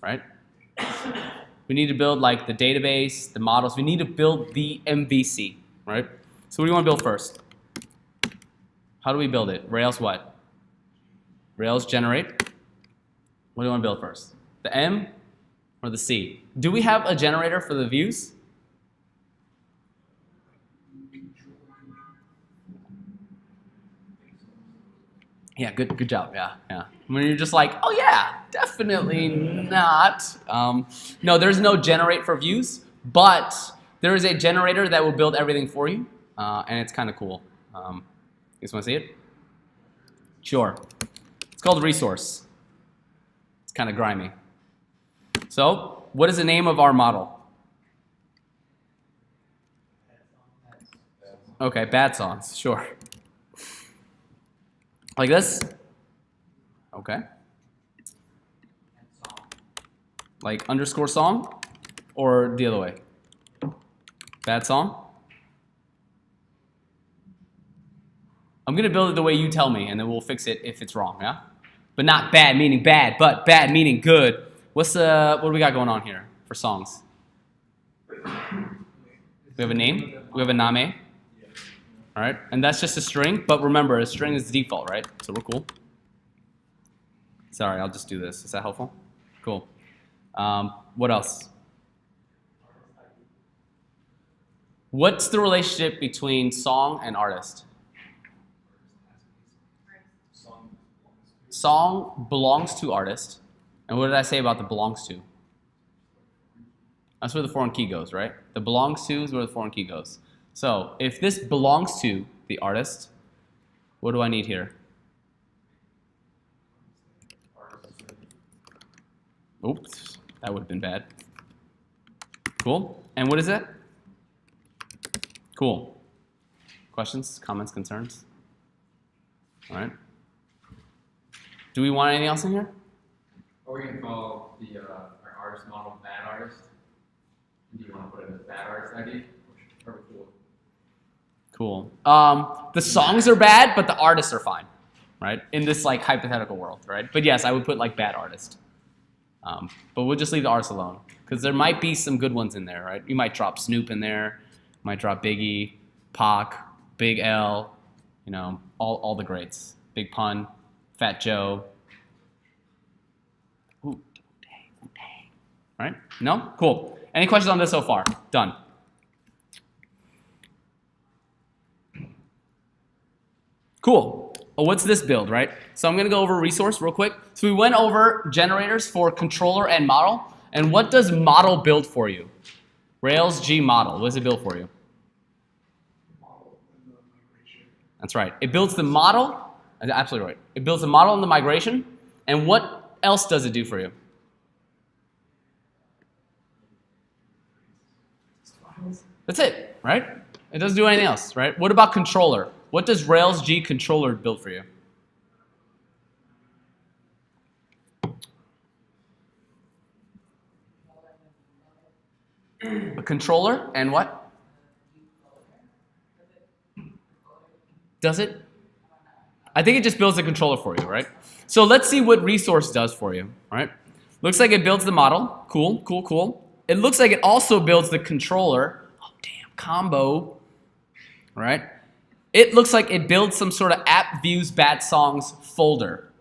right? We need to build like the database, the models. We need to build the MVC, right? So what do you want to build first? How do we build it? Rails what? Rails generate. What do you want to build first? The M or the C? Do we have a generator for the views? Yeah, good job. Yeah. When you're just like, oh yeah, definitely not. No, there's no generate for views, but there is a generator that will build everything for you, and it's kind of cool. You guys want to see it? Sure. It's called resource. It's kind of grimy. So, what is the name of our model? Okay, bad songs. Sure. Like this? Okay. Like underscore song? Or the other way? Bad song? I'm going to build it the way you tell me, and then we'll fix it if it's wrong, yeah? But not bad meaning bad, but bad meaning good. What do we got going on here for songs? We have a name? We have a name? All right, and that's just a string, but remember, a string is the default, right? So we're cool. Sorry, I'll just do this. Is that helpful? Cool. What else? What's the relationship between song and artist? Song belongs to artist. And what did I say about the belongs to? That's where the foreign key goes, right? The belongs to is where the foreign key goes. So if this belongs to the artist, what do I need here? Oops, that would have been bad. Cool. And what is it? Cool. Questions, comments, concerns? All right. Do we want anything else in here? Are we going to call our artist model bad artist? Do you want to put it as bad artist ID? Or Cool. The songs are bad, but the artists are fine, right? In this like hypothetical world, right? But yes, I would put like bad artist. But we'll just leave the artists alone because there might be some good ones in there, right? You might drop Snoop in there, might drop Biggie, Pac, Big L, you know, all the greats. Big Pun, Fat Joe. Ooh, dang. Right? No? Cool. Any questions on this so far? Done. Cool. Oh, what's this build, right? So I'm going to go over resource real quick. So we went over generators for controller and model. And what does model build for you? Rails G model. What does it build for you? That's right. It builds the model. Absolutely right. It builds the model and the migration. And what else does it do for you? That's it, right? It doesn't do anything else, right? What about controller? What does Rails G controller build for you? A controller and what? Does it? I think it just builds a controller for you, right? So let's see what resource does for you, right? Looks like it builds the model. Cool. It looks like it also builds the controller. Oh, damn, combo, right? It looks like it builds some sort of app views bad songs folder.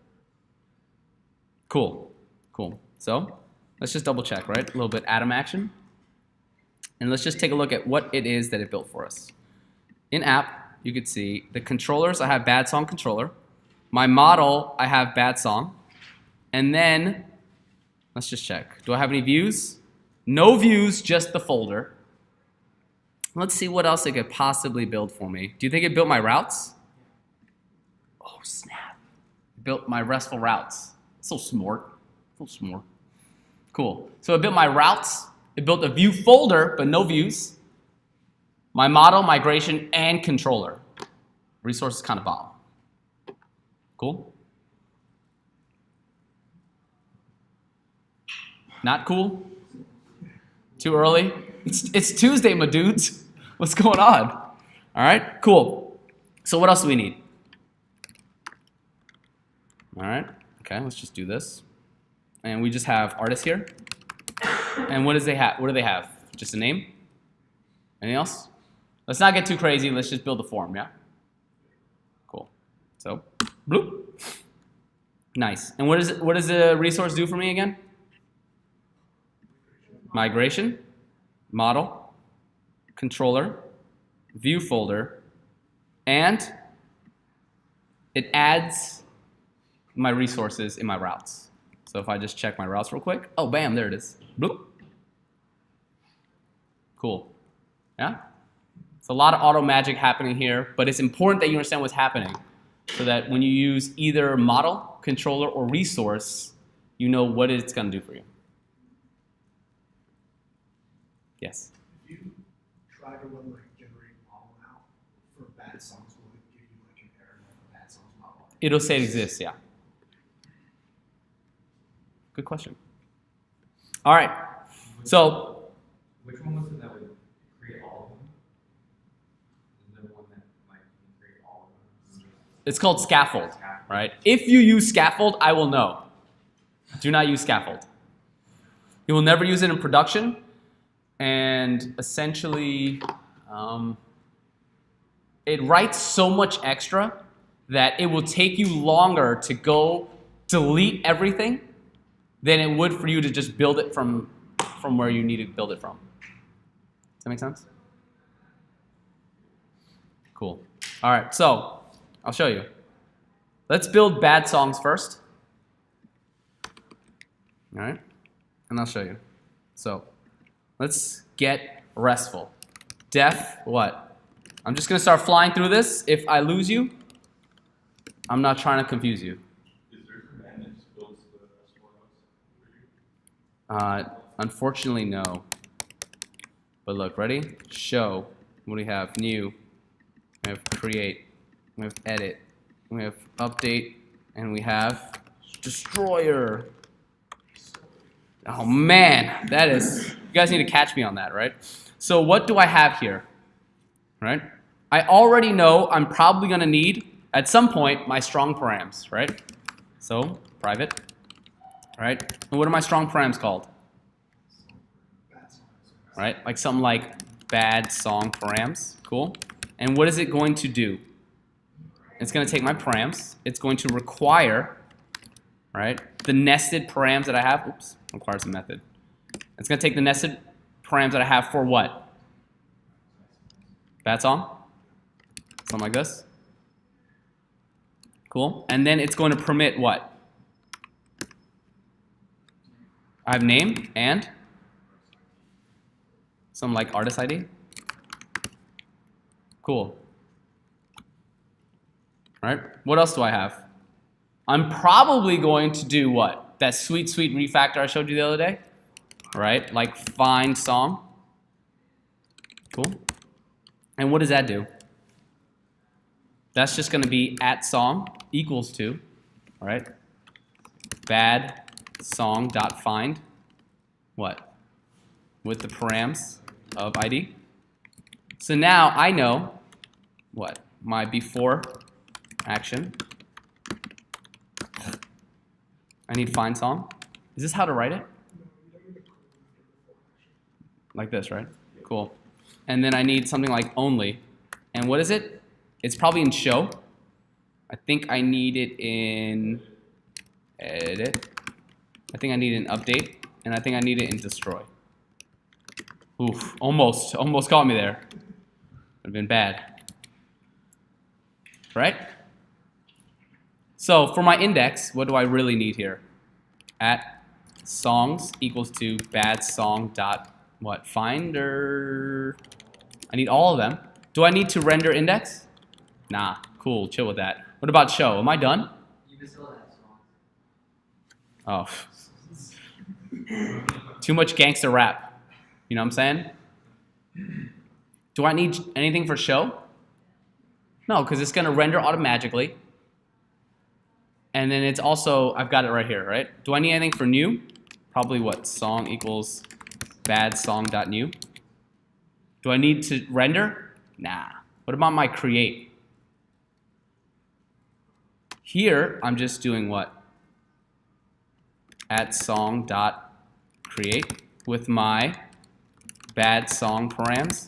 Cool. So let's just double check, right? A little bit atom action. And let's just take a look at what it is that it built for us. In app, you could see the controllers, I have bad song controller. My model, I have bad song. And then, let's just check. Do I have any views? No views, just the folder. Let's see what else it could possibly build for me. Do you think it built my routes? Oh, snap. It built my RESTful routes. So smart. Cool. So it built my routes. It built a view folder, but no views. My model, migration, and controller. Resources kind of bomb. Cool? Not cool? Too early? It's Tuesday, my dudes. What's going on? All right, cool. So what else do we need? All right, okay, let's just do this. And we just have artist here. And what does they have? What do they have? Just a name? Anything else? Let's not get too crazy. Let's just build a form, yeah? Cool. So, bloop. Nice. And what does the resource do for me again? Migration, model, controller, view folder, and it adds my resources in my routes. So if I just check my routes real quick, oh, bam, there it is. Bloop. Cool. Yeah? It's a lot of auto magic happening here, but it's important that you understand what's happening so that when you use either model, controller, or resource, you know what it's going to do for you. Yes? If you try to run like generate model now for bad songs, will it give you like an error like bad songs model? It'll say it exists, yeah. Good question. All right. So, Which one was it that would create all of them? Isn't there one that might create all of them? it's called scaffold, right? If you use scaffold, I will know. Do not use scaffold. You will never use it in production, and essentially, it writes so much extra that it will take you longer to go delete everything than it would for you to just build it from where you need to build it from. Does that make sense? Cool. All right, so I'll show you. Let's build bad songs first. All right, and I'll show you. So let's get RESTful. Def what? I'm just gonna start flying through this. If I lose you, I'm not trying to confuse you. Is there a command that just builds the RESTful routes for you? Unfortunately, no. But look, ready? Show. What do we have? New. We have create. We have edit. We have update. And we have destroyer. Oh man, that is, you guys need to catch me on that, right? So what do I have here? Right? I already know I'm probably gonna need, at some point, my strong params, right? So, private, right? And what are my strong params called? Right? Like something like bad song params, cool. And what is it going to do? It's gonna take my params, it's going to require, right, the nested params that I have, oops, requires a method. It's gonna take the nested params that I have for what? Bad song? Something like this. Cool. And then it's going to permit what? I have name and something like artist ID. Cool. All right. What else do I have? I'm probably going to do what? That sweet refactor I showed you the other day. All right. Like find song. Cool. And what does that do? That's just going to be at song equals to, all right, bad song dot find what? With the params of ID. So now I know what? My before action. I need find song. Is this how to write it? Like this, right? Cool. And then I need something like only. And what is it? It's probably in show. I think I need it in edit. I think I need it in update. And I think I need it in destroy. Oof, almost got me there. Would have been bad. Right? So for my index, what do I really need here? At songs equals to bad song dot what? Finder. I need all of them. Do I need to render index? Nah, cool, chill with that. What about show? Am I done? You can still have songs. Oh. Too much gangster rap. You know what I'm saying? Do I need anything for show? No, because it's going to render automatically. And then it's also, I've got it right here, right? Do I need anything for new? Probably what? Song equals bad song.new. Do I need to render? Nah. What about my create? Here, I'm just doing what? at song dot create with my bad song params.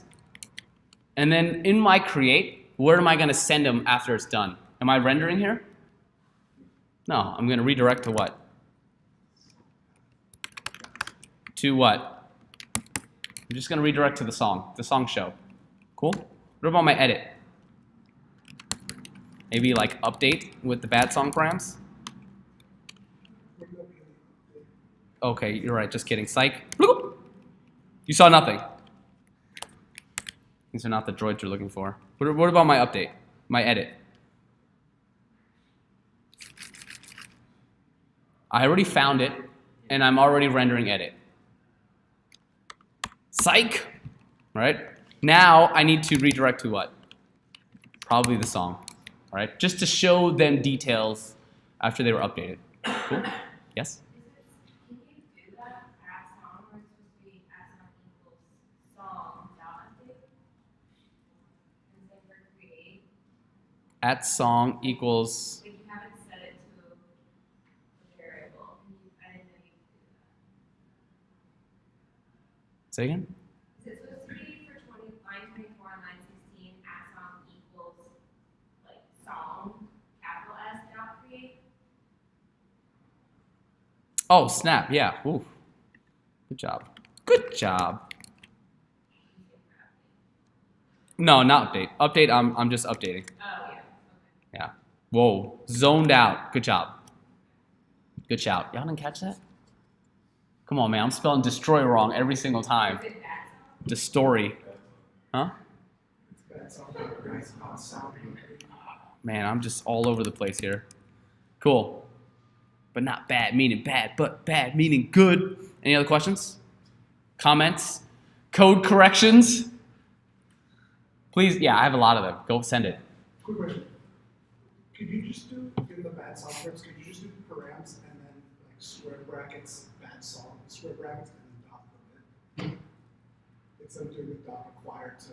And then in my create, where am I going to send them after it's done? Am I rendering here? No, I'm going to redirect to what? To what? I'm just going to redirect to the song show. Cool? What about my edit? Maybe like update with the bad song params? Okay, you're right, just kidding. Psych. You saw nothing. These are not the droids you're looking for. What about my update? My edit? I already found it, and I'm already rendering edit. Psych! Right? Now I need to redirect to what? Probably the song. Right? Just to show them details after they were updated. Cool? Yes? Can you do that at song where it's supposed to be at song equals song dot update? And then for create, At song equals... like you haven't set it to a variable, and I didn't know you could do that. Say again? Is it supposed to be for line 24 and line 16 at song equals like song capital S dot create? Oh, snap, yeah. Ooh. Good job. Good job. No, not update. Update, I'm just updating. Oh yeah. Okay. Yeah. Whoa. Zoned out. Good job. Good shout. Y'all didn't catch that? Come on, man. I'm spelling destroy wrong every single time. Is it that song? The story. Huh? Bad song, nice, not sounding. Man, I'm just all over the place here. Cool. But not bad meaning bad, but bad meaning good. Any other questions? Comments? Code corrections? Please, yeah, I have a lot of them. Go send it. Quick question. Could you just do, in the bad song scripts, could you just do params and then like square brackets, bad song, square brackets, and then dot with it? Instead of doing the dot required to.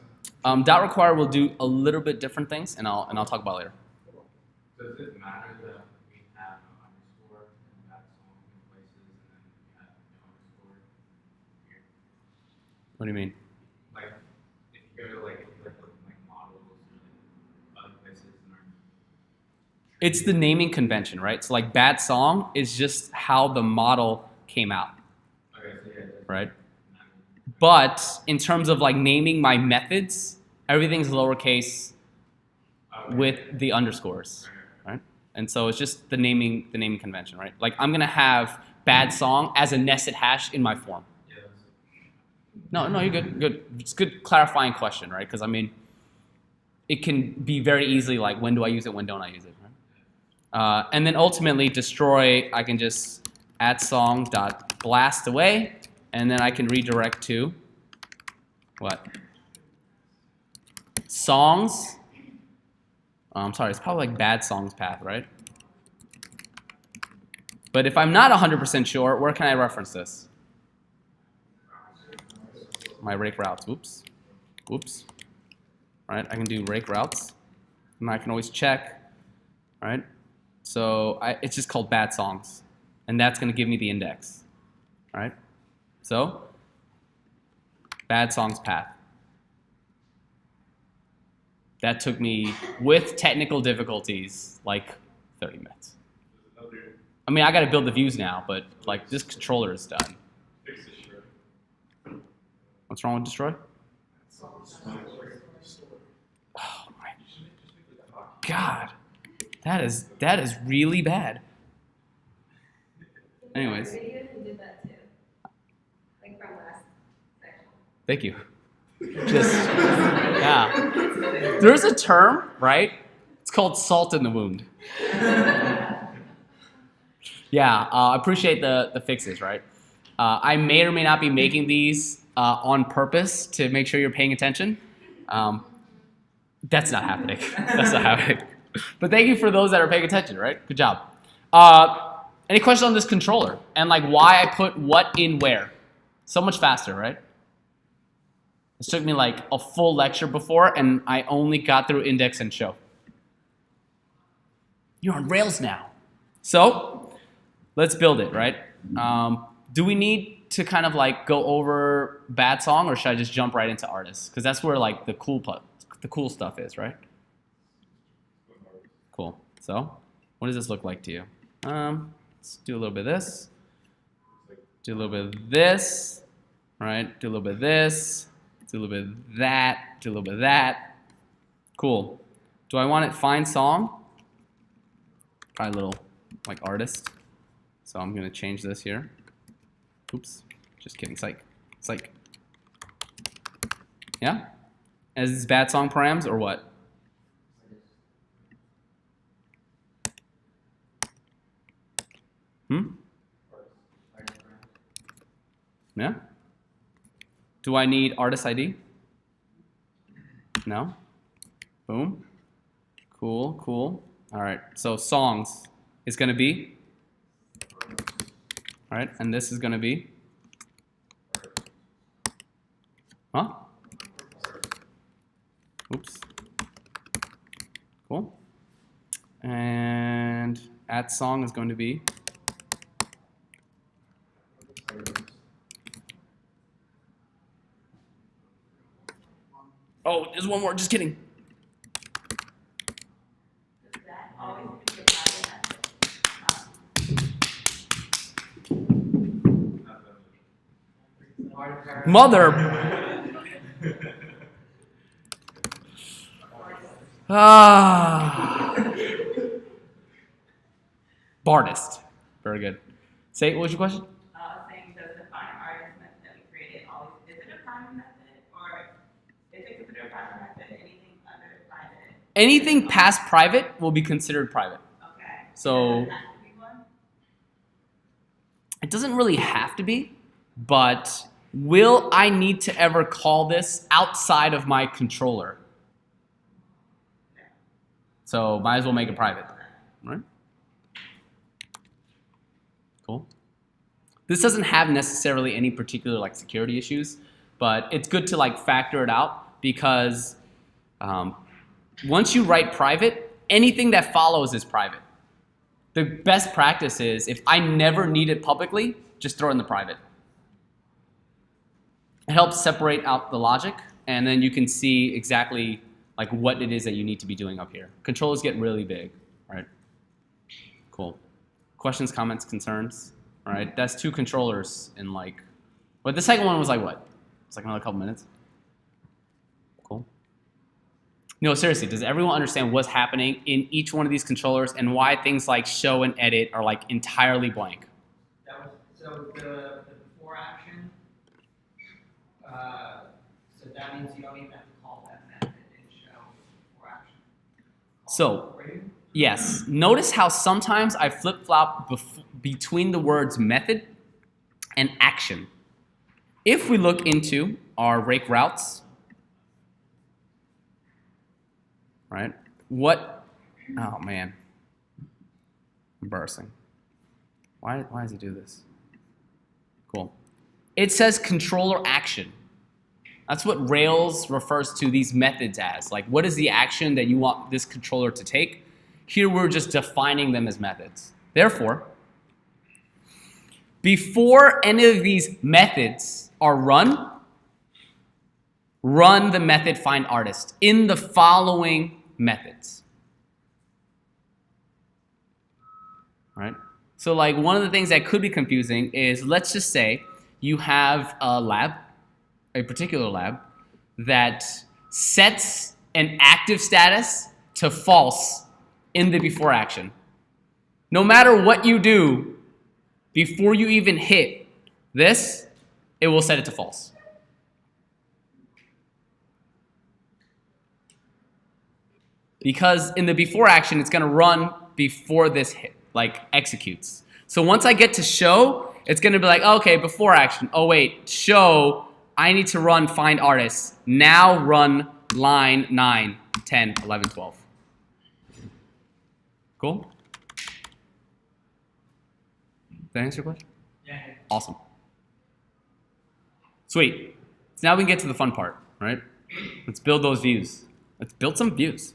Dot require will do a little bit different things, and I'll talk about it later. Does it matter that we have an underscore in that song in places and then we have no underscore here? What do you mean? Like, if you go to like, if you like look at like models and other places and are It's the naming convention, right? So like bad song is just how the model came out, okay, so yeah, that's right? But in terms of like naming my methods, everything's lowercase okay. with the underscores, Okay. right? And so it's just the naming convention, right? Like I'm gonna have bad song as a nested hash in my form. Yeah, that's, No, you're good. Good. It's a good clarifying question, right? Because I mean, it can be very easily like when do I use it, when don't I use it, right? And then ultimately destroy. I can just add song dot blast away, and then I can redirect to what? Songs. I'm sorry. It's probably like bad songs path, right? But if I'm not 100% sure, where can I reference this? My rake routes. Oops. Oops. All right, I can do rake routes, and I can always check. All right. So it's just called bad songs, and that's going to give me the index. All right. So bad songs path. That took me, with technical difficulties, like 30 minutes. I mean, I got to build the views now, but like this controller is done. Fix the shred. What's wrong with destroy? Oh my God, that is really bad. Anyways, Video who did that too. Like from last section. thank you. Just yeah. There's a term, right? It's called salt in the wound. Yeah, I appreciate the fixes, right? I may or may not be making these on purpose to make sure you're paying attention. That's not happening. That's not happening. But thank you for those that are paying attention, right? Good job. Any questions on this controller? And like why I put what in where? So much faster, right? This took me like a full lecture before, and I only got through index and show. You're on Rails now. So let's build it, right? Do we need to kind of like go over bad song, or should I just jump right into artists? Because that's where like the cool stuff is, right? Cool. So, what does this look like to you? Let's do a little bit of this. Do a little bit of this. Right? Do a little bit of this. Do a little bit of that. Do a little bit of that. Cool. Do I want it find song? Probably a little like artist. So I'm gonna change this here. Oops. Just kidding. Psych. Psych. Yeah? Is this bad song params or what? Yeah? Do I need artist ID? No? Boom. Cool, cool. All right, so songs is gonna be, all right, and this is gonna be, huh? Oops. Cool. And at song is going to be, oh, there's one more, just kidding. Does that always be a private method? Mother. Ah. Bardist. Very good. Say, what was your question? Saying does the find artist method that we created always, is it a private method, or is it considered a private method, anything under private? Anything past private will be considered private. Okay. So Does it have to be one? it doesn't really have to be, but will I need to ever call this outside of my controller? So might as well make it private, right? Cool. This doesn't have necessarily any particular like security issues, but it's good to like factor it out because once you write private, anything that follows is private. The best practice is if I never need it publicly, just throw it in the private. It helps separate out the logic, and then you can see exactly like what it is that you need to be doing up here. Controllers get really big, right? Cool. Questions, comments, concerns? All right, that's 2 controllers in like, but the second one was like what? It's like another couple minutes. Cool. No, seriously, does everyone understand what's happening in each one of these controllers and why things like show and edit are like entirely blank? So the before action, so that means you don't even have to call that method in show before action. So, yes, notice how sometimes I flip-flop between the words method and action. If we look into our rake routes, right, oh man, embarrassing. Why does he do this? Cool. It says controller action. That's what Rails refers to these methods as. Like, what is the action that you want this controller to take? Here we're just defining them as methods. Therefore, before any of these methods are run the method find artist in the following methods. All right? So like one of the things that could be confusing is, let's just say you have a lab, a particular lab, that sets an active status to false in the before action. No matter what you do, before you even hit this, it will set it to false. Because in the before action, it's going to run before this hit, like executes. So once I get to show, it's going to be like, okay, before action. Oh wait, show, I need to run find artists. Now run line 9, 10, 11, 12. Cool? Did that answer your question? Yeah. Awesome. Sweet. So now we can get to the fun part, right? Let's build those views. Let's build some views.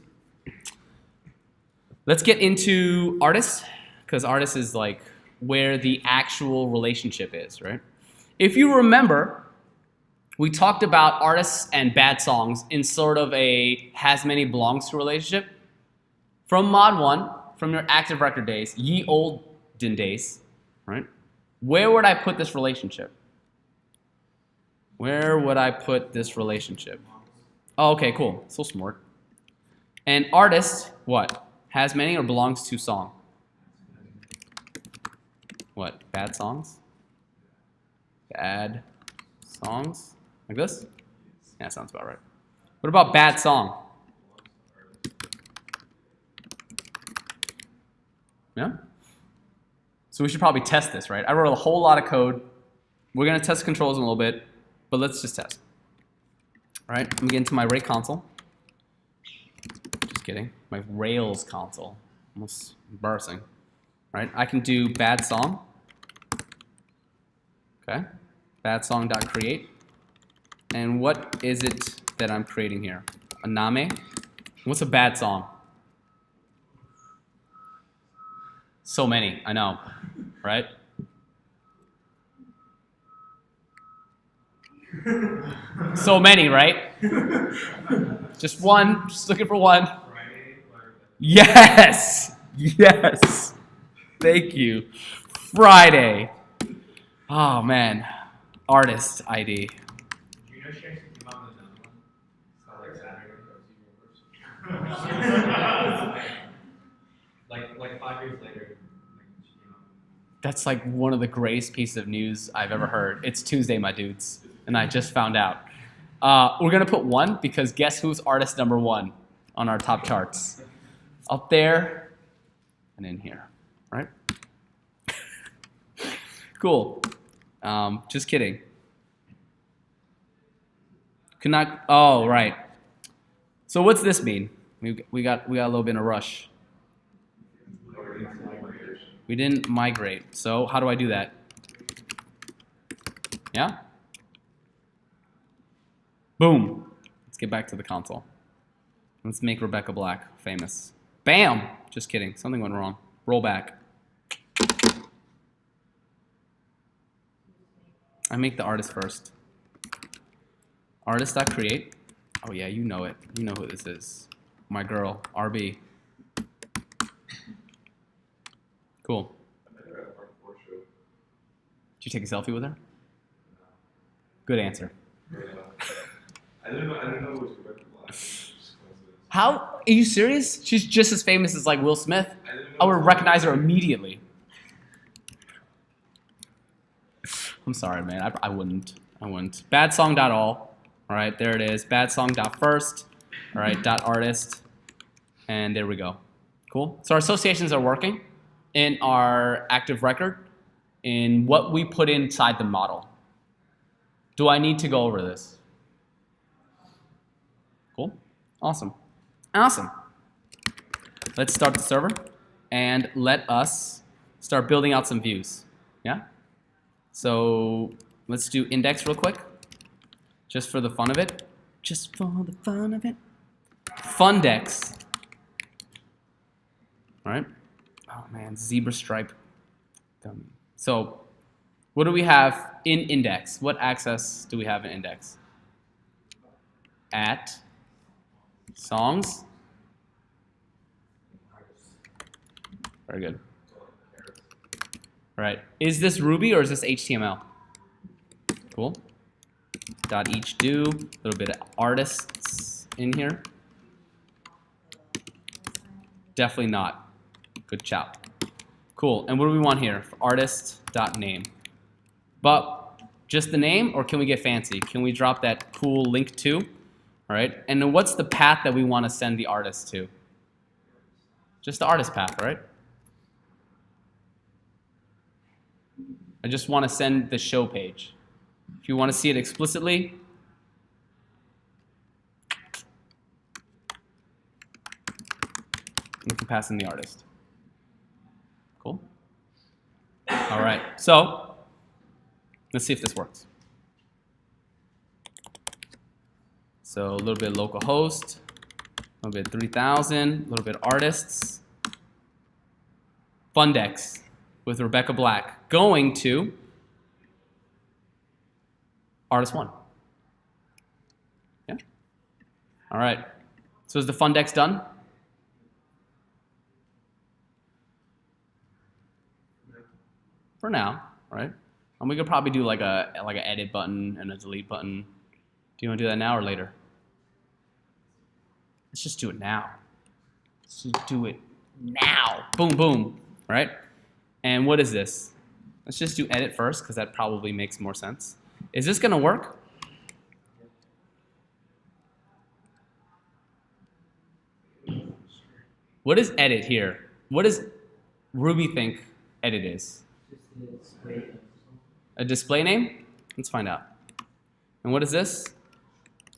Let's get into artists, because artists is like where the actual relationship is, right? If you remember, we talked about artists and bad songs in sort of a has many belongs to relationship. From Mod 1, from your active record days, ye olden days, right? Where would I put this relationship? Where would I put this relationship? Oh, okay, cool. So smart. And artist, what? Has many or belongs to song? What? Bad songs? Bad songs? Like this? Yeah, sounds about right. What about bad song? Yeah? So we should probably test this, right? I wrote a whole lot of code. We're going to test controls in a little bit, but let's just test. All right, let me get into my rate console. Just kidding. My Rails console. Almost embarrassing. All right, I can do bad song. Okay, bad song.create. And what is it that I'm creating here? A name. What's a bad song? So many, I know, right? So many, right? Just one, just looking for one. Yes! Yes! Thank you. Friday. Oh man. Artist ID. Do you know Shanks came out with another one? It's called like Saturday. like 5 years later, she came out. That's like one of the greatest pieces of news I've ever heard. It's Tuesday, my dudes, and I just found out. We're gonna put one because guess who's artist number 1 on our top charts? Up there and in here, right? Cool. Just kidding. Could not. Oh, right. So what's this mean? We got a little bit in a rush. We didn't migrate. So how do I do that? Yeah? Boom. Let's get back to the console. Let's make Rebecca Black famous. Bam! Just kidding. Something went wrong. Roll back. I make the artist first. Artist.create. Oh yeah, you know it. You know who this is. My girl, RB. Cool. Did you take a selfie with her? Good answer. I didn't know it was Rebecca Black. How? Are you serious? She's just as famous as like Will Smith. I would recognize her immediately. I'm sorry, man. I wouldn't. I wouldn't. Badsong.all. All right, there it is. Badsong.first. All right, .artist. And there we go. Cool. So our associations are working in our active record in what we put inside the model. Do I need to go over this? Cool. Awesome. Awesome. Let's start the server and let us start building out some views. Yeah? So let's do index real quick, just for the fun of it. Just for the fun of it. Fundex. All right. Oh man, zebra stripe. Dummy. So what do we have in index? What access do we have in index? At songs. Very good. All right. Is this Ruby or is this HTML? Cool. Dot each do. A little bit of artists in here. Definitely not. Good job. Cool. And what do we want here? Artist.name. But just the name, or can we get fancy? Can we drop that cool link to? All right. And then what's the path that we want to send the artist to? Just the artist path, right? I just want to send the show page. If you want to see it explicitly, you can pass in the artist. Cool. All right. So let's see if this works. So a little bit local host, a little bit 3000, a little bit artists. Fundex. with Rebecca Black going to artist 1. Yeah? All right. So is the Fundex done? For now, right? And we could probably do like a edit button and a delete button. Do you want to do that now or later? Let's just do it now. Let's just do it now. Boom, boom, right? And what is this? Let's just do edit first because that probably makes more sense. Is this gonna work? What is edit here? What does Ruby think edit is? A display name? Let's find out. And what is this?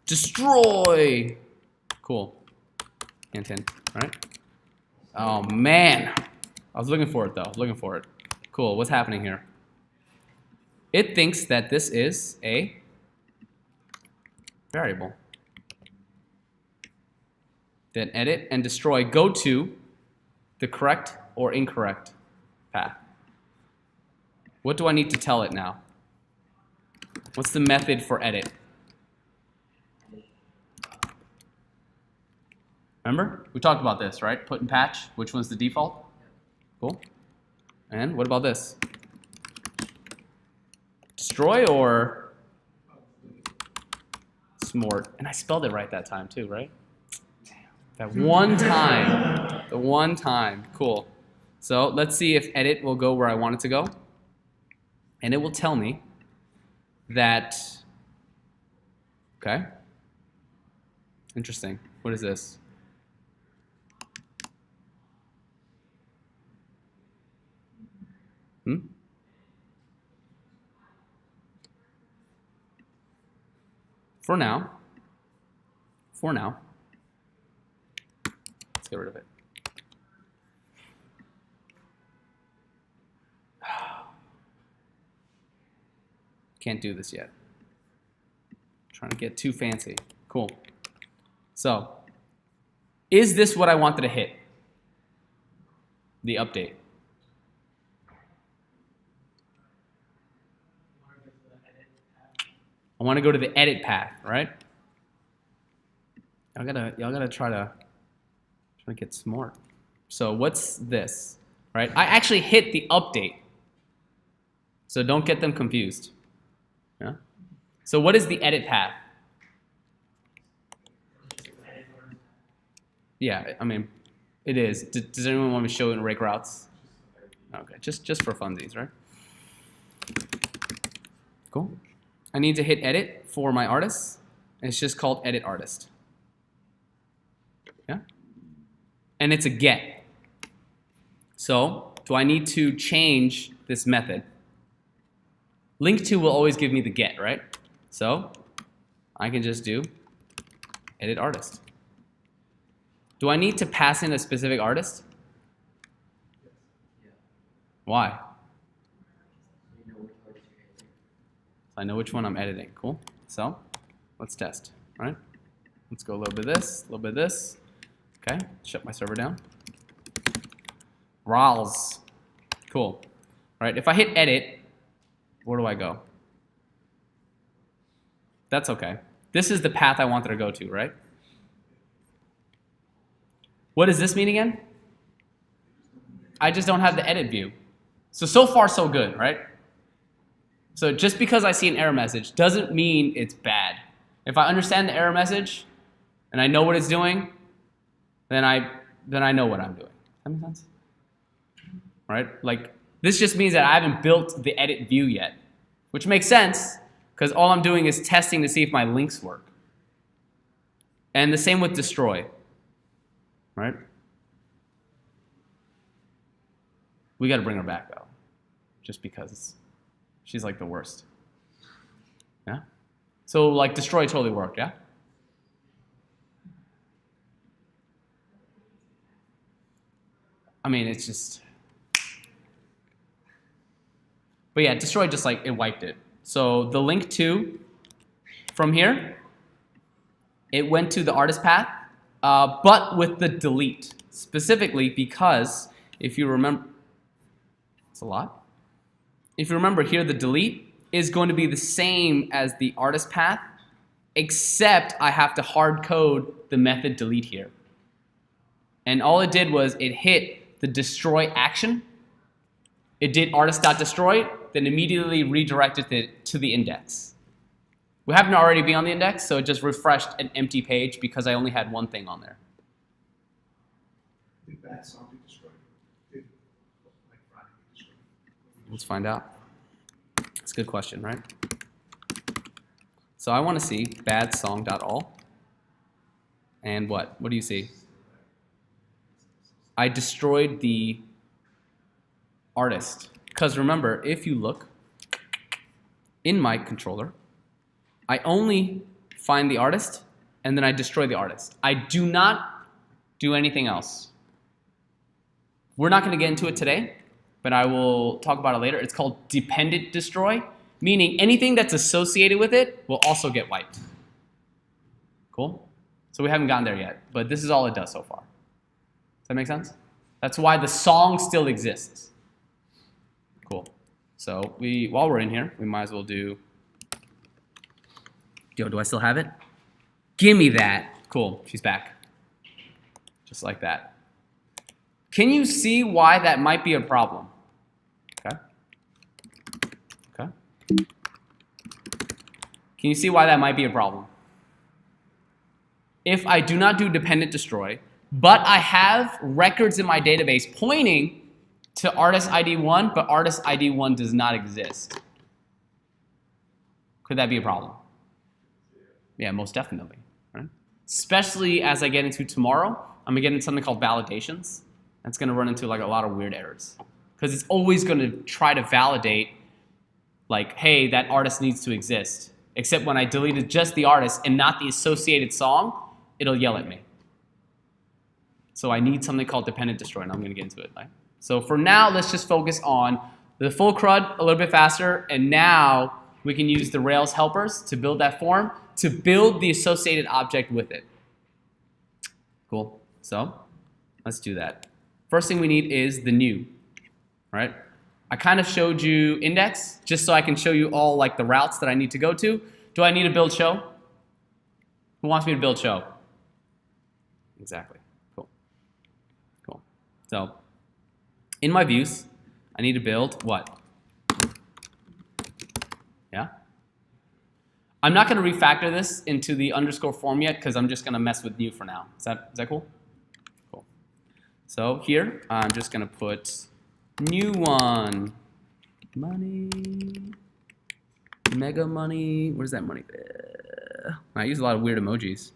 Destroy! Cool. Hint, hint, right? Oh man! I was looking for it though, looking for it. Cool, what's happening here? It thinks that this is a variable. Then edit and destroy go to the correct or incorrect path. What do I need to tell it now? What's the method for edit? Remember? We talked about this, right? Put and patch, which one's the default? Cool. And what about this? Destroy or smort? And I spelled it right that time too, right? That one time. The one time. Cool. So let's see if edit will go where I want it to go. And it will tell me that, okay. Interesting. What is this? For now, let's get rid of it. Can't do this yet. Trying to get too fancy. Cool. So, is this what I wanted to hit? The update. I want to go to the edit path, right? Y'all gotta try to get smart. So what's this, right? I actually hit the update. So don't get them confused. Yeah? So what is the edit path? Yeah, I mean, it is. Does anyone want me to show it in rake routes? Okay, just for funsies, right? Cool. I need to hit edit for my artist. It's just called edit artist. Yeah? And it's a get. So, do I need to change this method? Link to will always give me the get, right? So, I can just do edit artist. Do I need to pass in a specific artist? Why? I know which one I'm editing. Cool. So, let's test, right? Let's go a little bit of this, a little bit of this. Okay, shut my server down. Rals. Cool. All right, if I hit edit, where do I go? That's okay. This is the path I wanted to go to, right? What does this mean again? I just don't have the edit view. So far so good, right? So just because I see an error message doesn't mean it's bad. If I understand the error message and I know what it's doing, then I know what I'm doing. Does that make sense? Right? Like, this just means that I haven't built the edit view yet, which makes sense because all I'm doing is testing to see if my links work. And the same with destroy, right? We got to bring her back though, just because she's like the worst. Yeah? So like destroy totally worked, yeah? I mean, it's just, but yeah, destroy just like, it wiped it. So the link to, from here, it went to the artist path, but with the delete, specifically because, if you remember, It's a lot. If you remember here, the delete is going to be the same as the artist path, except I have to hard code the method delete here. And all it did was it hit the destroy action. It did artist.destroy, then immediately redirected it to the index. We happen to already be on the index, so it just refreshed an empty page because I only had one thing on there. Did bad song be destroyed? Did like Friday be destroyed? Let's find out. That's a good question, right? So I want to see bad song.all. And what? What do you see? I destroyed the artist. Because remember, if you look in my controller, I only find the artist and then I destroy the artist. I do not do anything else. We're not going to get into it today, but I will talk about it later. It's called dependent destroy, meaning anything that's associated with it will also get wiped. Cool? So we haven't gotten there yet, but this is all it does so far. Does that make sense? That's why the song still exists. Cool. So while we're in here, we might as well do, yo, do I still have it? Give me that. Cool, she's back. Just like that. Can you see why that might be a problem? Okay. Okay. Can you see why that might be a problem? If I do not do dependent destroy, but I have records in my database pointing to artist ID 1, but artist ID 1 does not exist. Could that be a problem? Yeah, most definitely. Right? Especially as I get into tomorrow, I'm going to get into something called validations. That's going to run into like a lot of weird errors. Because it's always going to try to validate, like, hey, that artist needs to exist. Except when I deleted just the artist and not the associated song, it'll yell at me. So I need something called dependent destroy, and I'm going to get into it. Right? So for now, let's just focus on the full CRUD a little bit faster, and now we can use the Rails helpers to build that form, to build the associated object with it. Cool. So let's do that. First thing we need is the new. Right? I kind of showed you index, just so I can show you all like the routes that I need to go to. Do I need to build show? Who wants me to build show? Exactly. Cool. Cool. So in my views, I need to build what? Yeah? I'm not going to refactor this into the underscore form yet because I'm just going to mess with new for now. Is that cool? Cool. So here, I'm just going to put new one. Money. Mega money. Where's that money? I use a lot of weird emojis.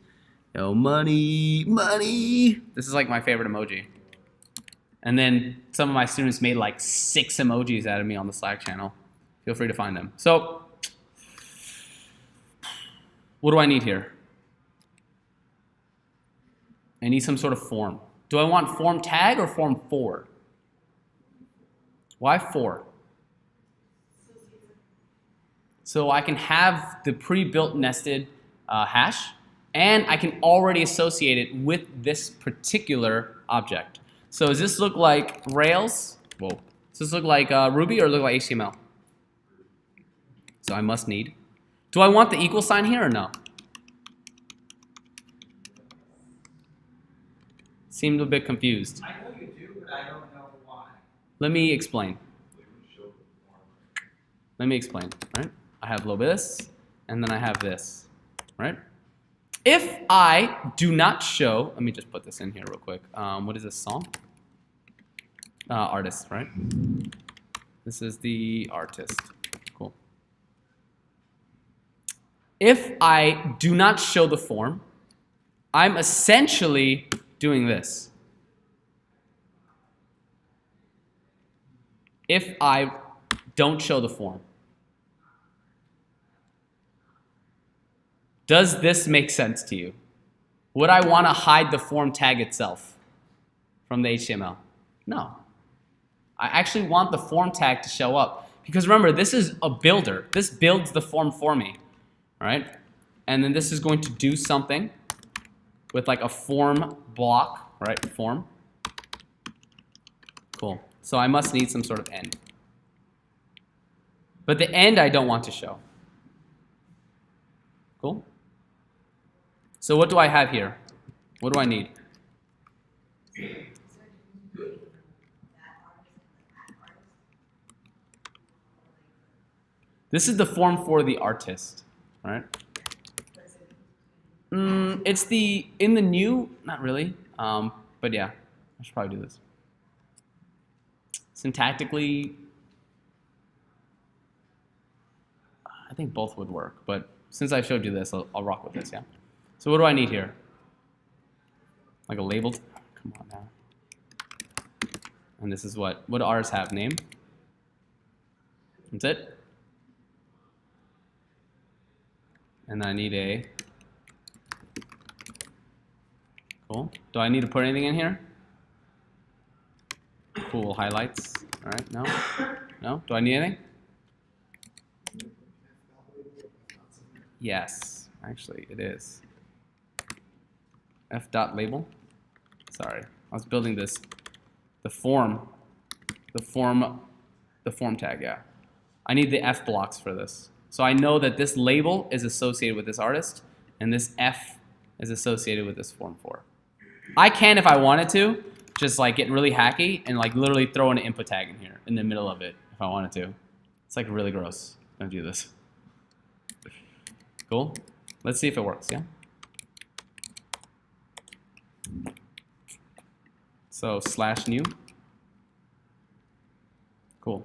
Yo, money, money. This is like my favorite emoji. And then some of my students made like 6 emojis out of me on the Slack channel. Feel free to find them. So, what do I need here? I need some sort of form. Do I want form tag or form for? Why for? So I can have the pre-built nested hash, and I can already associate it with this particular object. So does this look like Rails? Whoa. Does this look like Ruby or look like HTML? So I must need. Do I want the equal sign here or no? Seemed a bit confused. I know you do, but I don't know why. Let me explain. Let me explain, right? I have a little bit of this, and then I have this, right? If I do not show, let me just put this in here real quick. What is this song? Artist, right? This is the artist. Cool. If I do not show the form, I'm essentially doing this. If I don't show the form. Does this make sense to you? Would I want to hide the form tag itself from the HTML? No. I actually want the form tag to show up. Because remember, this is a builder. This builds the form for me, right? And then this is going to do something with like a form block, right? Form. Cool. So I must need some sort of end. But the end I don't want to show. Cool? So what do I have here? What do I need? This is the form for the artist, right? It's in the new, not really, but yeah, I should probably do this. Syntactically, I think both would work, but since I showed you this, I'll rock with this, yeah? So what do I need here? Like a label? Come on now. And this is what do ours have? Name? That's it. And I need a, cool. Do I need to put anything in here? Cool, highlights. All right, no? No? Do I need anything? Yes, actually it is. F.label. Sorry, I was building this. The form tag, yeah. I need the F blocks for this. So I know that this label is associated with this artist, and this F is associated with this form 4. I can, if I wanted to, just like get really hacky and like literally throw an input tag in here in the middle of it if I wanted to. It's like really gross. Don't do this. Cool. Let's see if it works, yeah? So /new. Cool.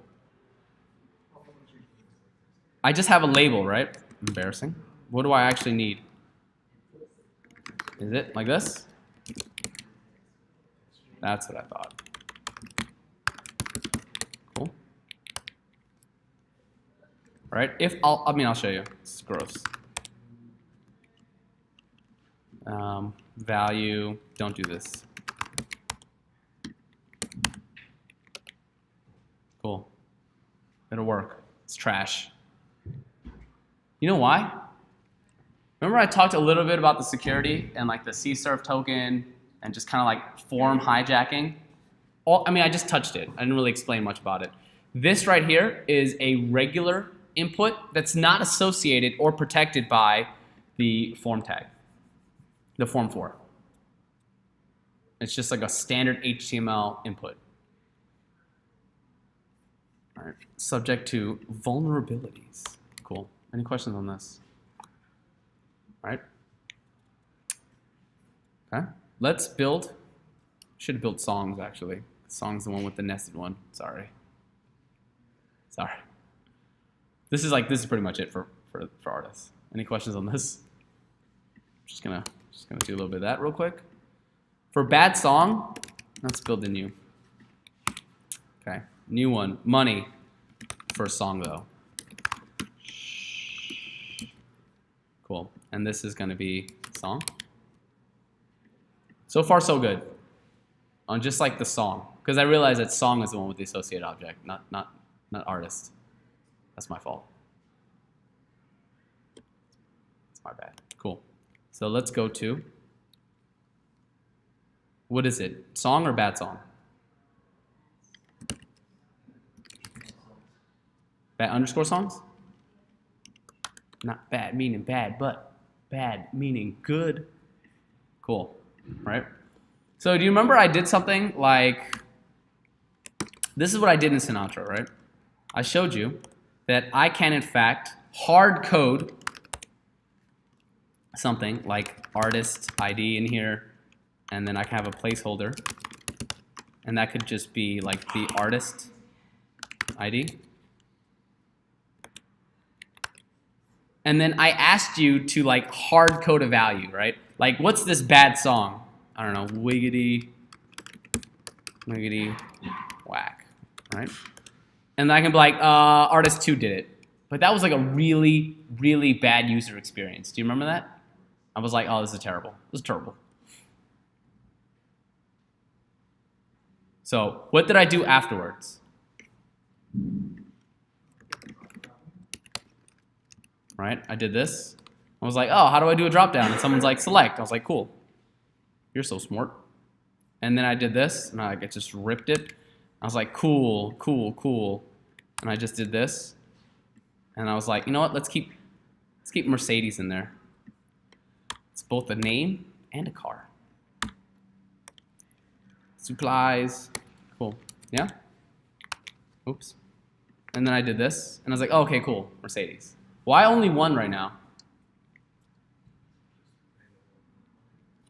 I just have a label, right? Embarrassing. What do I actually need? Is it like this? That's what I thought. Cool. Right? I'll show you. It's gross. Value. Don't do this. Cool. It'll work. It's trash. You know why? Remember I talked a little bit about the security and like the CSRF token and just kind of like form hijacking? I just touched it. I didn't really explain much about it. This right here is a regular input that's not associated or protected by the form tag, the form 4. It's just like a standard HTML input. All right, subject to vulnerabilities. Cool. Any questions on this? All right. Okay. Let's build. Should have built songs actually. Song's the one with the nested one. Sorry. This is pretty much it for artists. Any questions on this? Just gonna do a little bit of that real quick. For bad song, let's build a new. Okay. New one. Money for a song though. Cool. And this is going to be song. So far, so good. On just like the song, because I realized that song is the one with the associated object, not artist. That's my fault. It's my bad. Cool. So let's go to, what is it? Song or bad song? Bad underscore songs? Not bad meaning bad, but bad meaning good. Cool, right? So do you remember I did something like, this is what I did in Sinatra, right? I showed you that I can in fact hard code something like artist ID in here, and then I can have a placeholder, and that could just be like the artist ID. And then I asked you to like hard code a value, right? Like, what's this bad song? I don't know, wiggity, whack, right? And I can be like, artist 2 did it. But that was like a really, really bad user experience. Do you remember that? I was like, oh, this is terrible. This is terrible. So what did I do afterwards? Right? I did this. I was like, oh, how do I do a drop down? And someone's like, select. I was like, cool. You're so smart. And then I did this, and I just ripped it. I was like, cool. And I just did this. And I was like, you know what? Let's keep Mercedes in there. It's both a name and a car. Supplies. Cool. Yeah? Oops. And then I did this, and I was like, oh, okay, cool, Mercedes. Why only one right now?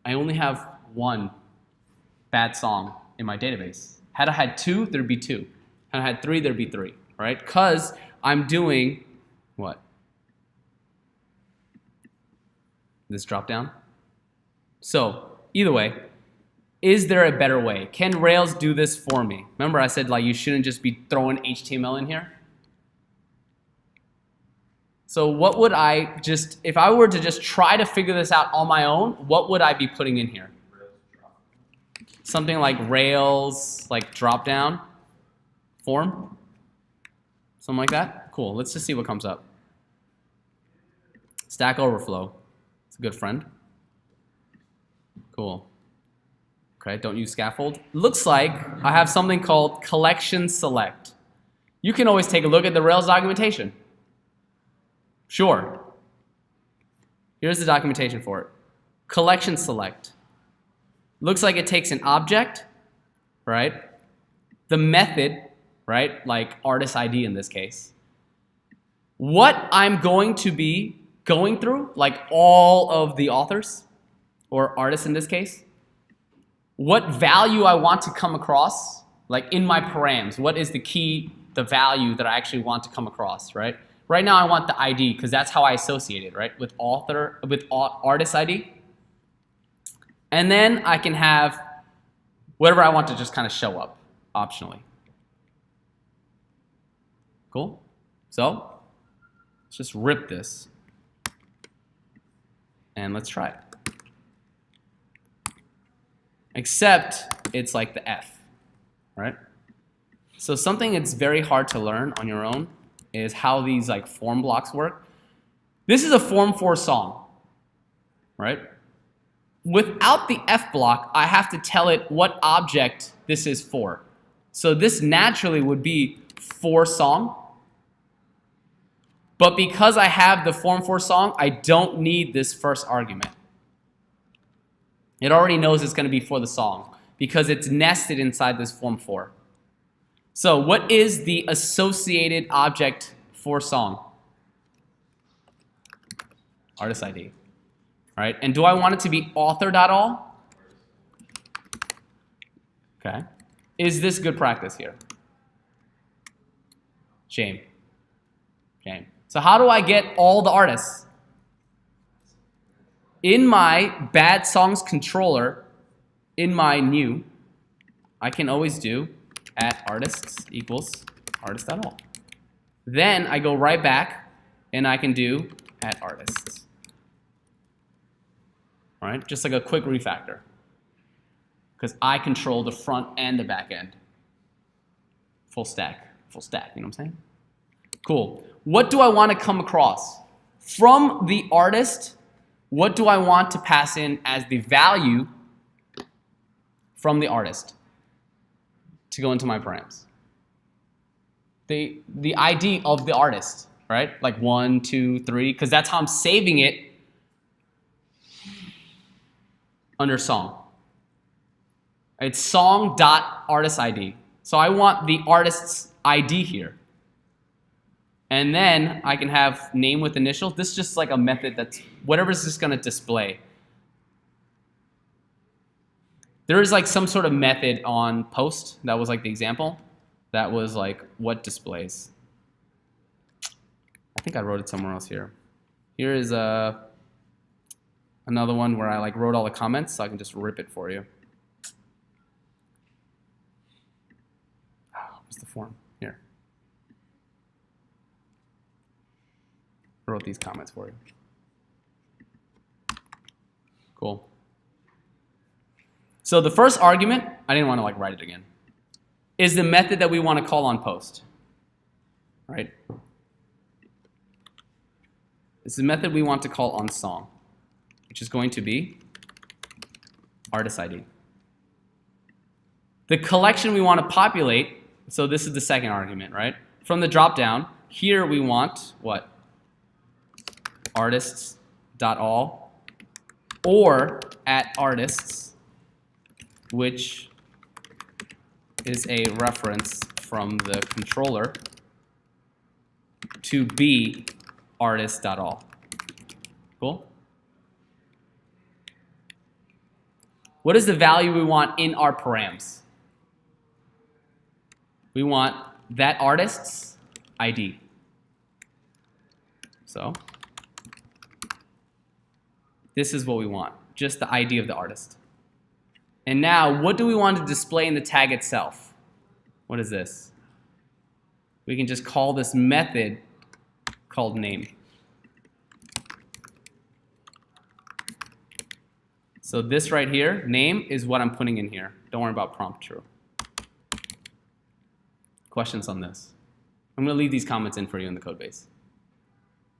I only have one bad song in my database. Had I had two, there'd be two. Had I had three, there'd be three, right? Because I'm doing what? This drop down. So either way, is there a better way? Can Rails do this for me? Remember I said like you shouldn't just be throwing HTML in here? So what would I just, if I were to just try to figure this out on my own, what would I be putting in here? Something like Rails, like drop down form? Something like that? Cool, let's just see what comes up. Stack Overflow, it's a good friend. Cool. Okay, don't use scaffold. Looks like I have something called collection select. You can always take a look at the Rails documentation. Sure. Here's the documentation for it. Collection select. Looks like it takes an object, right? The method, right? Like artist ID in this case. What I'm going to be going through, like all of the authors, or artists in this case, what value I want to come across, like in my params, what is the key, the value that I actually want to come across, right? Right now I want the ID because that's how I associate it, right? With artist ID. And then I can have whatever I want to just kind of show up optionally. Cool? So let's just rip this. And let's try it. Except it's like the F, right? So something that's very hard to learn on your own is how these like form blocks work. This is a form for song, right? Without the F block, I have to tell it what object this is for. So this naturally would be for song. But because I have the form for song, I don't need this first argument. It already knows it's going to be for the song because it's nested inside this form for. So what is the associated object for song? Artist ID. Right? And do I want it to be author.all? Okay. Is this good practice here? Shame. Shame. So how do I get all the artists? In my bad songs controller, in my new, I can always do @artists equals artist.all. Then I go right back and I can do @artists. All right, just like a quick refactor. Because I control the front and the back end. Full stack, you know what I'm saying? Cool. What do I want to come across? From the artist, what do I want to pass in as the value from the artist to go into my params? The ID of the artist, right? Like 1, 2, 3, because that's how I'm saving it under song. It's song.artistID. So I want the artist's ID here. And then I can have name with initials. This is just like a method that's whatever's just going to display. There is like some sort of method on post that was like the example. That was like what displays. I think I wrote it somewhere else here. Here is another one where I like wrote all the comments, so I can just rip it for you. What's the form? Here. I wrote these comments for you. Cool. So the first argument, I didn't want to like write it again, is the method that we want to call on post. Right? It's the method we want to call on song, which is going to be artist ID. The collection we want to populate, so this is the second argument, right? From the dropdown, Here we want what? Artists.all or at artists, which is a reference from the controller to be artist.all. Cool? What is the value we want in our params? We want that artist's ID. So this is what we want, just the ID of the artist. And now, what do we want to display in the tag itself? What is this? We can just call this method called name. So this right here, name, is what I'm putting in here. Don't worry about prompt true. Questions on this? I'm going to leave these comments in for you in the code base.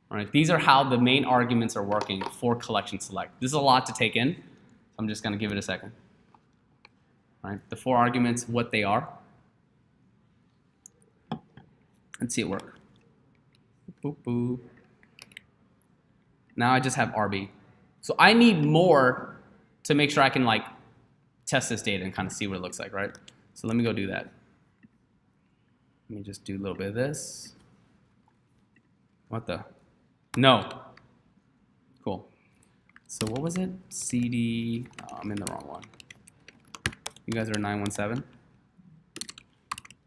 All right, these are how the main arguments are working for collection select. This is a lot to take in, so I'm just going to give it a second. All right, the 4 arguments, what they are. Let's see it work. Boop, boop. Now I just have RB. So I need more to make sure I can like test this data and kind of see what it looks like, right? So let me go do that. Let me just do a little bit of this. What the? No. Cool. So what was it? CD. Oh, I'm in the wrong one. You guys are 917.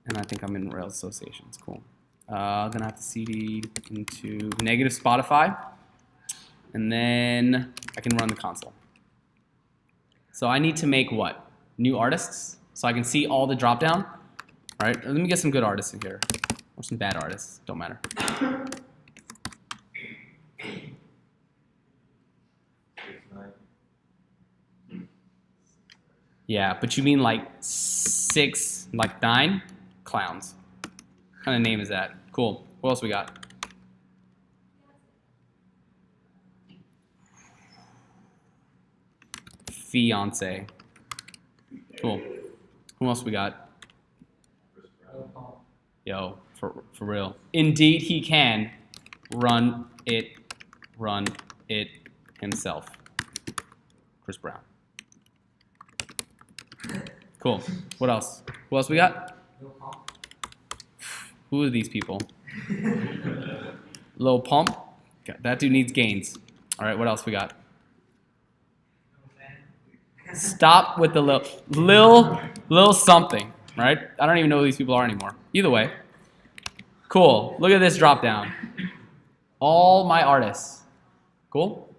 And I think I'm in Rails Associations. Cool. I'm gonna have to CD into negative Spotify. And then I can run the console. So I need to make what? New artists. So I can see all the drop down. All right, let me get some good artists in here. Or some bad artists, don't matter. Yeah, but you mean like 6, like 9 clowns. What kind of name is that? Cool. What else we got? Fiance. Cool. Who else we got? Yo, for real. Indeed, he can run it himself. Chris Brown. Cool. What else? Who else we got? Who are these people? Lil Pump. Okay, that dude needs gains. All right, what else we got? Stop with the lil something, right? I don't even know who these people are anymore. Either way. Cool. Look at this drop down. All my artists. Cool?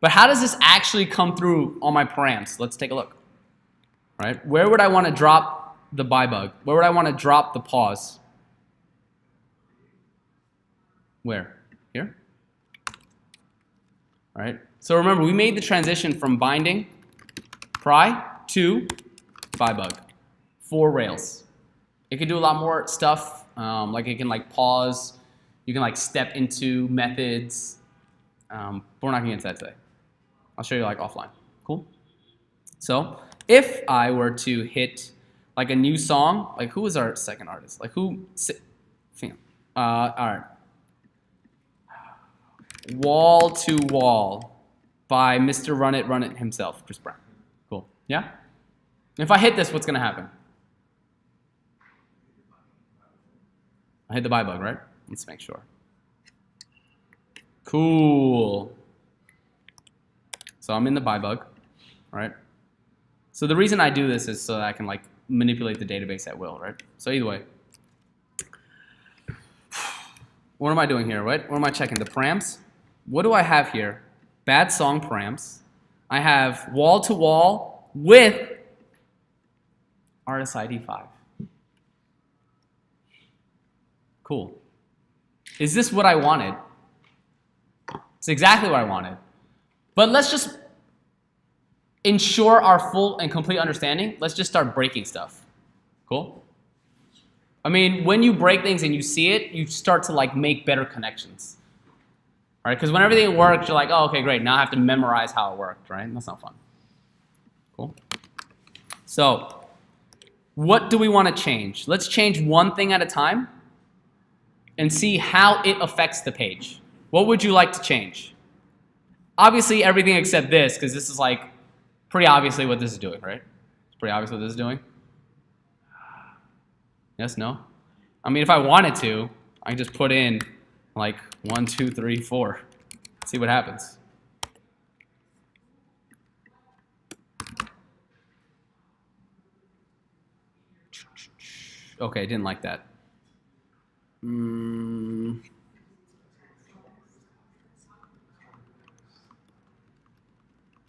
But how does this actually come through on my params? Let's take a look. Right? Where would I want to drop the buy bug? Where would I want to drop the pause? Where? Here? All right. So remember, we made the transition from binding, pry, to buy bug for Rails. It can do a lot more stuff, like it can like pause, you can like step into methods, but we're not gonna get into that today. I'll show you like offline. Cool? So if I were to hit like a new song, like who is our second artist? Like who? All right. Wall to Wall by Mr. Run It himself, Chris Brown. Cool. Yeah? If I hit this, what's going to happen? I hit the buy bug, right? Let's make sure. Cool. So I'm in the buy bug, right? So the reason I do this is so that I can like manipulate the database at will, right? So either way. What am I doing here, right? What am I checking? The params? What do I have here? Bad song params. I have wall to wall with artist ID 5. Cool. Is this what I wanted? It's exactly what I wanted. But let's just ensure our full and complete understanding. Let's just start breaking stuff. Cool? I mean, when you break things and you see it, you start to like make better connections. Right? Because when everything works, you're like, oh, okay, great. Now I have to memorize how it worked, right? That's not fun. Cool. So, what do we want to change? Let's change one thing at a time. and see how it affects the page. What would you like to change? Obviously everything except this, because this is like pretty obviously what this is doing, right? It's pretty obvious what this is doing. Yes, no? I mean, if I wanted to, I can just put in like 1, 2, 3, 4. See what happens. Okay, didn't like that.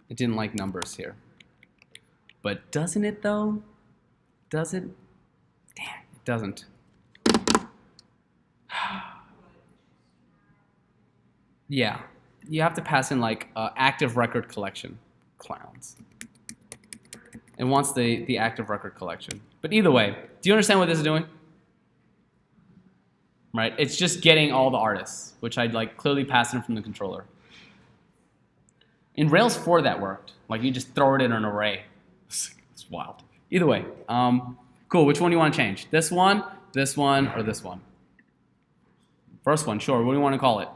It didn't like numbers here. But doesn't it though? Does it? Damn, it doesn't. Yeah, you have to pass in like active record collection. Clowns. It wants the active record collection. But either way, do you understand what this is doing? Right? It's just getting all the artists, which I'd like clearly pass in from the controller. In Rails 4 that worked. Like you just throw it in an array. It's wild. Either way, cool. Which one do you want to change? This one, or this one? First one, sure. What do you want to call it?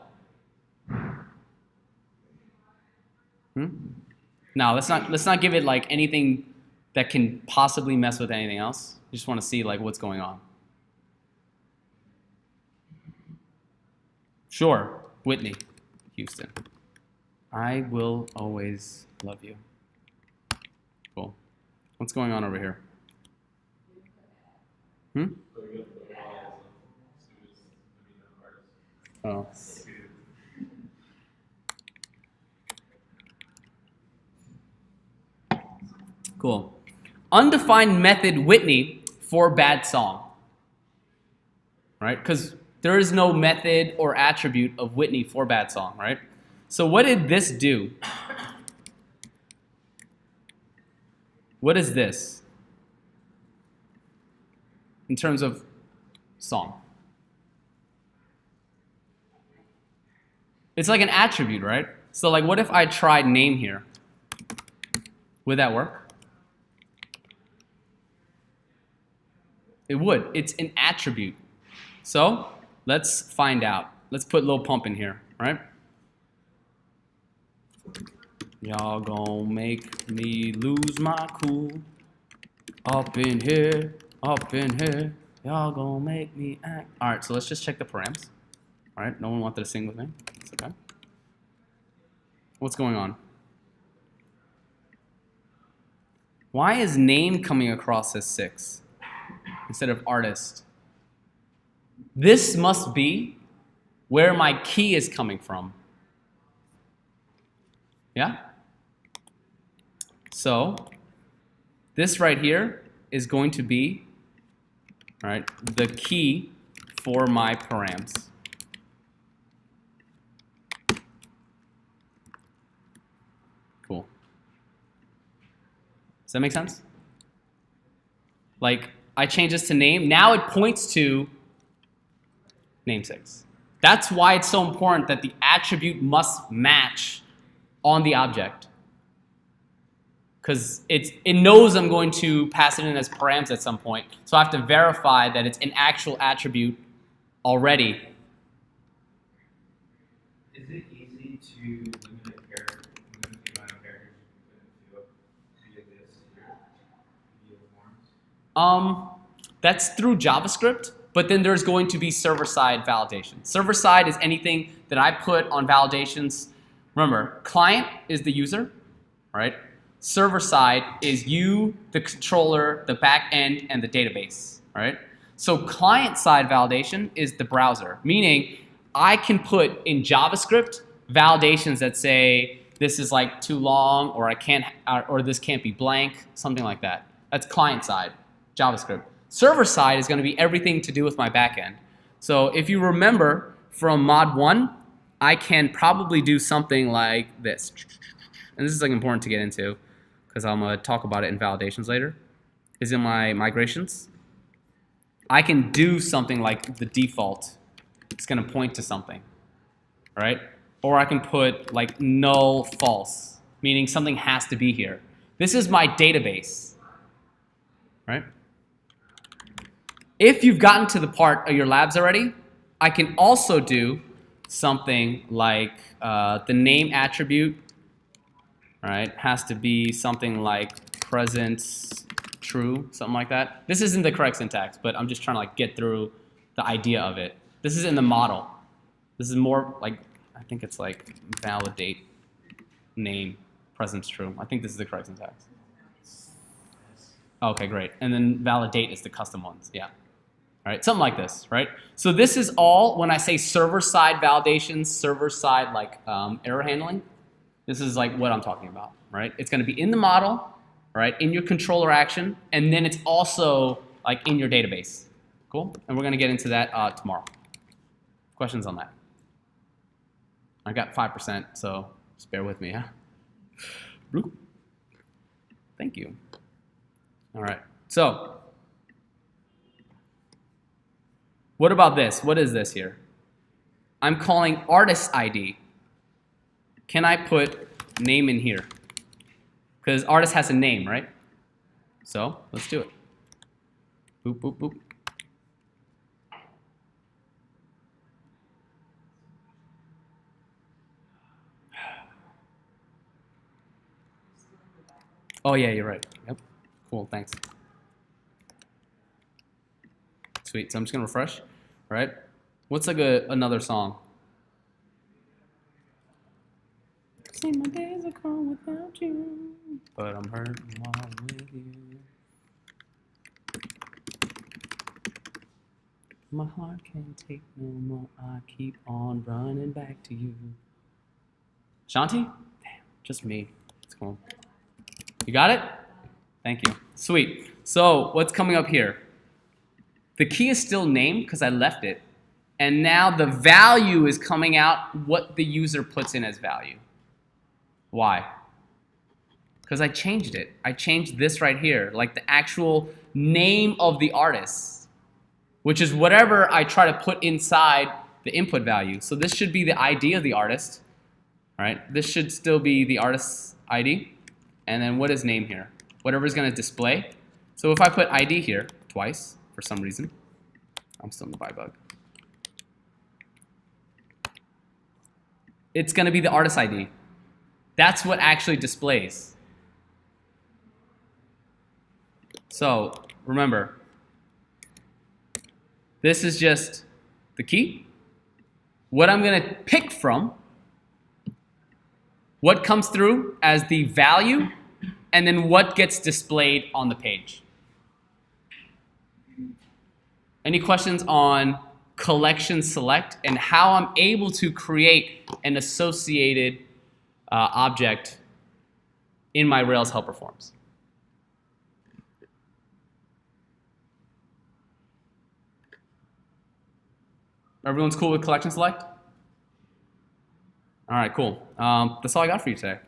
No, let's not give it like anything that can possibly mess with anything else. You just want to see like what's going on. Sure, Whitney, Houston. I will always love you. Cool. What's going on over here? Oh. Cool. Undefined method Whitney for bad song. Right? Because there is no method or attribute of Whitney for bad song, right? So what did this do? What is this in terms of song? It's like an attribute, right? So like what if I tried name here? Would that work? It would. It's an attribute. So let's find out. Let's put Lil Pump in here, right? Y'all gon' make me lose my cool. Up in here, y'all gon' make me act. All right, so let's just check the params. All right, no one wanted to sing with me. It's okay. What's going on? Why is name coming across as 6 instead of artist? This must be where my key is coming from. Yeah? So this right here is going to be, all right, the key for my params. Cool. Does that make sense? Like, I change this to name. Now it points to name 6. That's why it's so important that the attribute must match on the object. Because it knows I'm going to pass it in as params at some point. So I have to verify that it's an actual attribute already. Is it easy to limit the amount of characters you put into via this here, via forms? That's through JavaScript, but then there's going to be server-side validation. Server-side is anything that I put on validations. Remember, client is the user, right? Server-side is you, the controller, the back end, and the database, right? So client-side validation is the browser, meaning I can put in JavaScript validations that say this is like too long, or I can't, or this can't be blank, something like that. That's client-side, JavaScript. Server-side is going to be everything to do with my backend. So if you remember from mod 1, I can probably do something like this. And this is like important to get into because I'm going to talk about it in validations later. Is in my migrations. I can do something like the default. It's going to point to something, right? Or I can put like null false, meaning something has to be here. This is my database, right? If you've gotten to the part of your labs already I can also do something like the name attribute, all right, has to be something like present true, something like that. This isn't the correct syntax, but I'm just trying to like get through the idea of it. This is in the model. This is more like, I think it's like validate name presence true. I think this is the correct syntax. Okay, great. And then validate is the custom ones, yeah. All right, something like this, right? So this is all, when I say server-side validations, server-side like error handling, this is like what I'm talking about, right? It's gonna be in the model, right, in your controller action, and then it's also like in your database. Cool? And we're gonna get into that tomorrow. Questions on that? I got 5%, so just bear with me, huh? Bloop. Thank you. All right, so what about this? What is this here? I'm calling artist ID. Can I put name in here? Because artist has a name, right? So let's do it. Boop, boop, boop. Oh yeah, you're right. Yep. Cool, thanks. Sweet, so I'm just gonna refresh, right? What's like another song? See, my days are gone without you, but I'm hurting while I'm with you. My heart can't take no more, I keep on running back to you. Shanti? Damn, just me. It's cool. You got it? Thank you. Sweet. So what's coming up here? The key is still name because I left it. And now the value is coming out what the user puts in as value. Why? Because I changed it. I changed this right here, like the actual name of the artist, which is whatever I try to put inside the input value. So this should be the ID of the artist, right? This should still be the artist's ID. And then what is name here? Whatever is going to display. So if I put ID here twice, for some reason, I'm still in the bug. It's going to be the artist ID. That's what actually displays. So remember, this is just the key. What I'm going to pick from, what comes through as the value, and then what gets displayed on the page. Any questions on collection select and how I'm able to create an associated object in my Rails helper forms? Everyone's cool with collection select? All right, cool. That's all I got for you today.